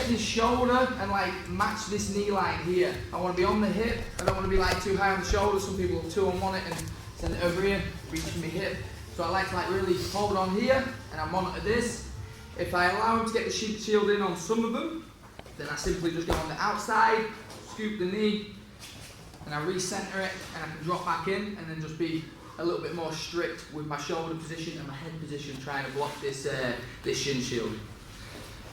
this shoulder and like match this knee line here. I want to be on the hip. I don't want to be like too high on the shoulder. Some people will 2-on-1 it and send it over here, reaching my hip. So I like to really hold on here and I monitor this. If I allow him to get the shield in on some of them, then I simply just go on the outside, scoop the knee, and I recenter it, and I can drop back in, and then just be a little bit more strict with my shoulder position and my head position, trying to block this this shin shield.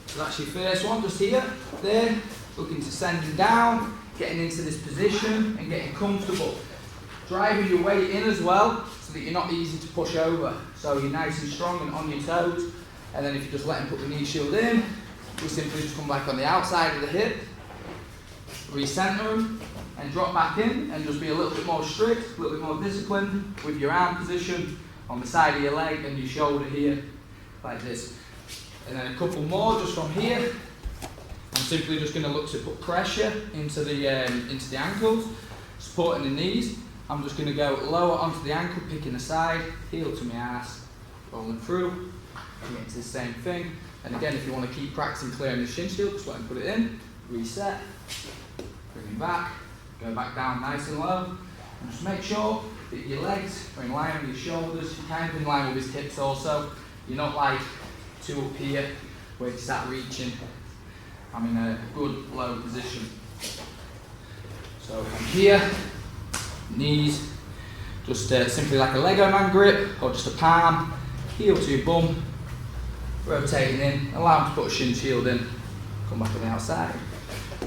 So that's your first one, just here, there, looking to send him down, getting into this position, and getting comfortable. Driving your weight in as well, so that you're not easy to push over. So you're nice and strong and on your toes, and then if you just let him put the knee shield in, we simply just come back on the outside of the hip, recenter him, and drop back in, and just be a little bit more strict, a little bit more disciplined with your arm position on the side of your leg and your shoulder here, like this. And then a couple more just from here. I'm simply just going to look to put pressure into the ankles, supporting the knees. I'm just going to go lower onto the ankle, picking the side, heel to my ass, rolling through, getting to the same thing. And again, if you want to keep practicing clearing the shin shield, just let him put it in, reset, bring him back, go back down nice and low, and just make sure that your legs are in line with your shoulders, kind of in line with his hips also. You're not like two up here where you start reaching. I'm in a good low position. So from here, knees, just simply like a Lego man grip, or just a palm, heel to your bum, rotating in, allow him to put a shin shield in, come back on the outside,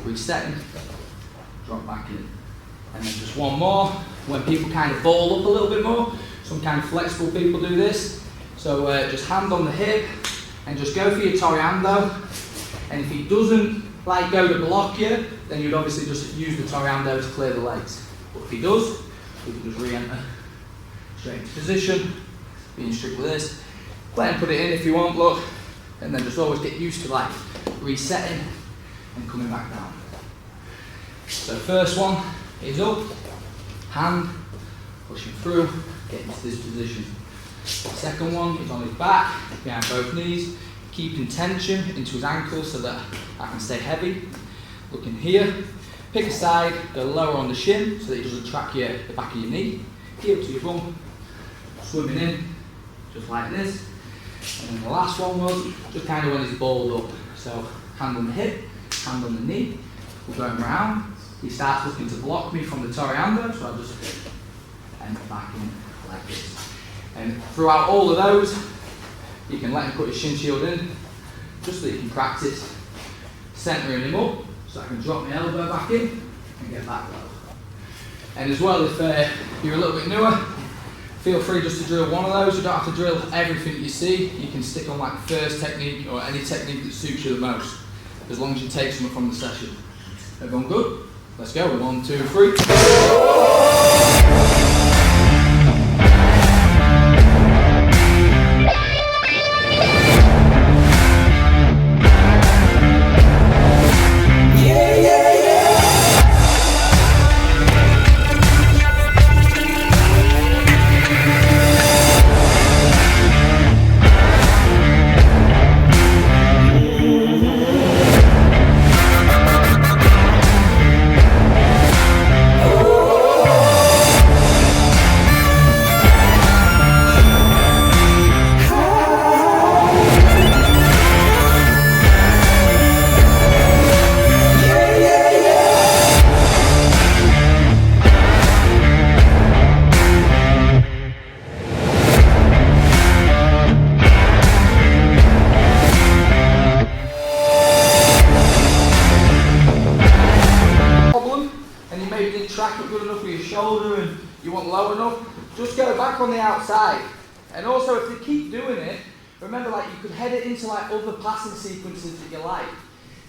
resetting, drop back in. And then just one more, when people kind of ball up a little bit more, some kind of flexible people do this. So just hand on the hip, and just go for your Toriando. And if he doesn't like go to block you, then you'd obviously just use the Toriando to clear the legs. But if he does, you can just re-enter straight into position, being strict with this. Let him put it in if you want, look, and then just always get used to like resetting and coming back down. So first one is up, hand, pushing through, get into this position. Second one is on his back, behind both knees, keeping tension into his ankles so that I can stay heavy. Looking here, pick a side, go lower on the shin so that it doesn't track the back of your knee. Heel to your bum, swimming in, just like this. And then the last one was just kind of when he's balled up. So hand on the hip, hand on the knee, we're going round. He starts looking to block me from the Toriando, so I just enter back in like this. And throughout all of those, you can let him put his shin shield in, just so that you can practice centering him up, so I can drop my elbow back in and get back low. And as well, if you're a little bit newer, feel free just to drill one of those. You don't have to drill everything that you see. You can stick on like the first technique or any technique that suits you the most, as long as you take something from the session. Everyone good? Let's go. 1, 2, 3. You want low enough, just go back on the outside. And also if you keep doing it, remember like you could head it into like other passing sequences that you like.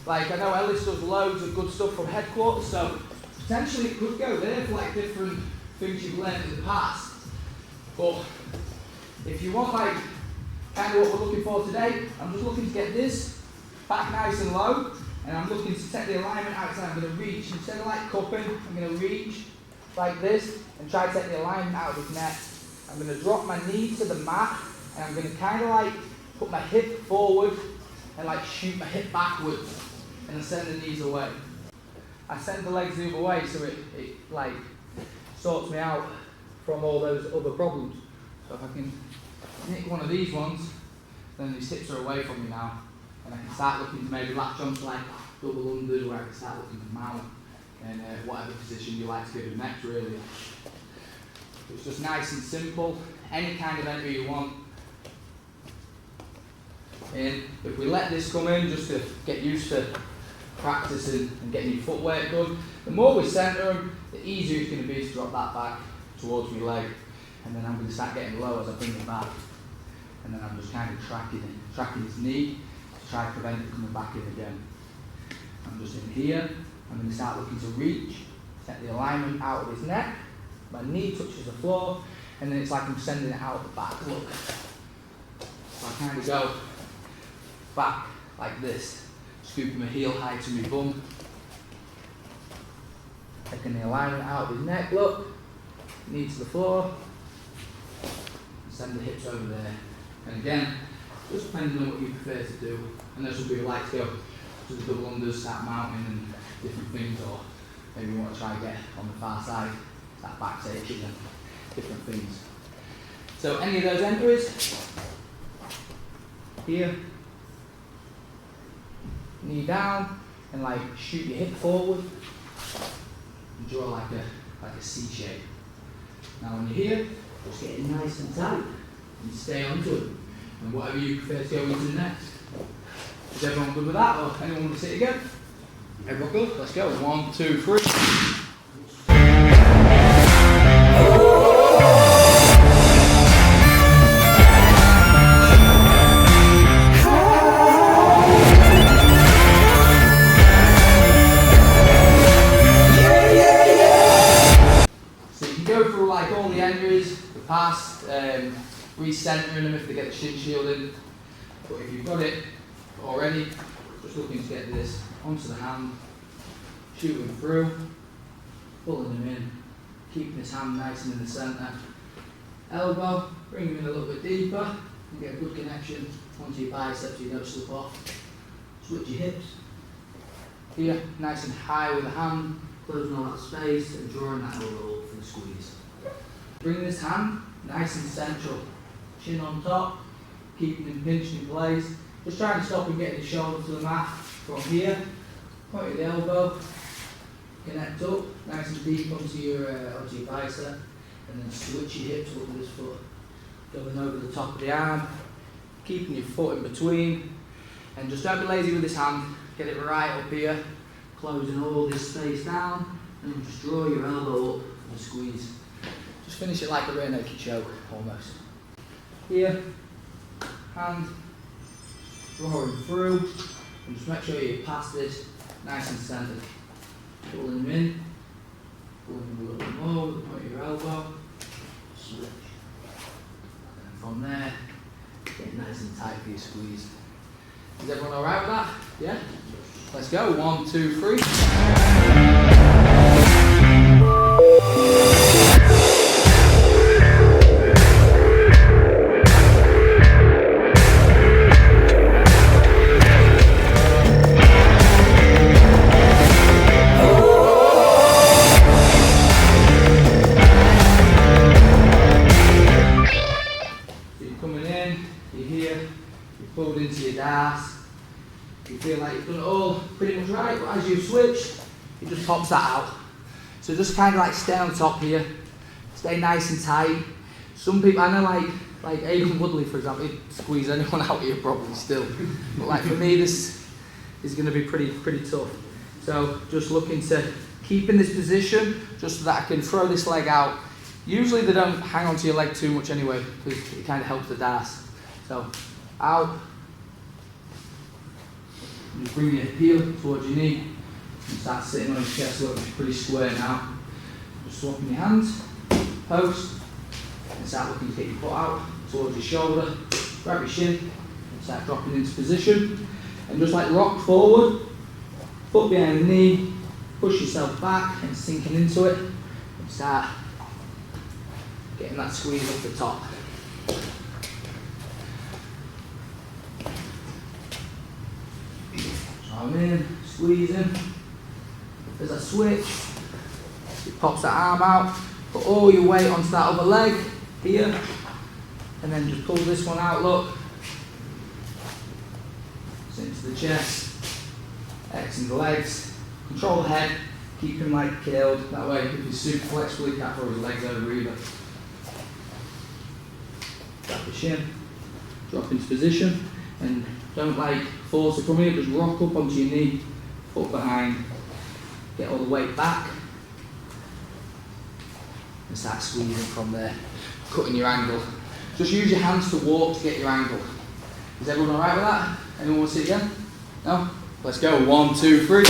Like I know Ellis does loads of good stuff from headquarters, so potentially it could go there for like different things you've learned in the past. But if you want like kind of what we're looking for today, I'm just looking to get this back nice and low, and I'm looking to take the alignment outside. I'm going to reach, instead of like cupping, I'm going to reach like this and try to take the alignment out of his neck. I'm going to drop my knee to the mat, and I'm going to kind of like put my hip forward and like shoot my hip backwards. and I send the knees away. I send the legs the other way so it like sorts me out from all those other problems. So if I can nick one of these ones, then these hips are away from me now, and I can start looking to maybe latch onto like double unders, where I can start looking to mount in whatever position you like to give it next really. It's just nice and simple, any kind of entry you want. And if we let this come in just to get used to practicing and getting your footwork good, the more we centre them, the easier it's going to be to drop that back towards my leg. And then I'm going to start getting low as I bring it back. And then I'm just kind of tracking his knee to try to prevent it coming back in again. I'm just in here, I'm going to start looking to reach, set the alignment out of his neck, my knee touches the floor, and then it's like I'm sending it out the back, look. So I kind of go back like this, scooping my heel high to my bum, taking the alignment out of his neck, look, knee to the floor, send the hips over there. And again, just depending on what you prefer to do, and there's some people who like to go to the double unders, start mounting and different things, or maybe you want to try and get on the far side, start back taking and different things. So any of those entries, here, knee down, and like shoot your hip forward, and draw like a C shape. Now when you're here, just get it nice and tight, and stay onto it, and whatever you prefer to go into next. Is everyone good with that, or anyone want to sit again? Everyone good? Let's go. 1, 2, 3. So you can go through like all the entries, the past, recentering them if they get the shin shield in. But if you've got it already, just looking to get this onto the hand, shooting through, pulling him in, keeping his hand nice and in the centre. Elbow, bring him in a little bit deeper, and get a good connection onto your biceps so you don't slip off. Switch your hips. Here, nice and high with the hand, closing all that space and drawing that elbow up for the squeeze. Bring this hand nice and central, chin on top, keeping him pinched in place. Just trying to stop him getting his shoulder to the mat from here. Point of the elbow, connect up, nice and deep onto your bicep, and then switch your hips up with this foot. Going over the top of the arm, keeping your foot in between, and just don't be lazy with this hand. Get it right up here, closing all this space down, and just draw your elbow up and squeeze. Just finish it like a rear naked choke, almost. Here, hand, drawing through, and just make sure you pass this nice and centered. Pulling them in, pulling them a little bit more with the point of your elbow, switch. And from there, get nice and tight for your squeeze. Is everyone alright with that? Yeah? Let's go. 1, 2, 3. Pulled into your Darce, you feel like you've done it all pretty much right, but as you switch, it just pops that out. So just kind of like stay on top here, stay nice and tight. Some people, I know like Aidan Woodley for example, he'd squeeze anyone out here probably still. But like for me, this is going to be pretty tough. So just looking to keep in this position, just so that I can throw this leg out. Usually they don't hang onto your leg too much anyway, because it kind of helps the Darce. So out, just bring your heel towards your knee and start sitting on your chest, look, it's pretty square now. Just swapping your hands, post, and start looking to get your foot out towards your shoulder, grab your shin, and start dropping into position. And just like rock forward, foot behind the knee, push yourself back and sinking into it, and start getting that squeeze up the top. So I'm in, squeezing. There's a switch. It pops that arm out. Put all your weight onto that other leg here. And then just pull this one out, look. Into the chest. X in the legs. Control the head. Keep him like killed. That way, if he's super flexible, he can't throw his legs over either. Grab the shin. Drop into position. And don't like force to come here, just rock up onto your knee. Foot behind. Get all the weight back. And start squeezing from there. Cutting your angle. Just use your hands to walk to get your angle. Is everyone alright with that? Anyone want to see it again? No? Let's go. 1, 2, 3.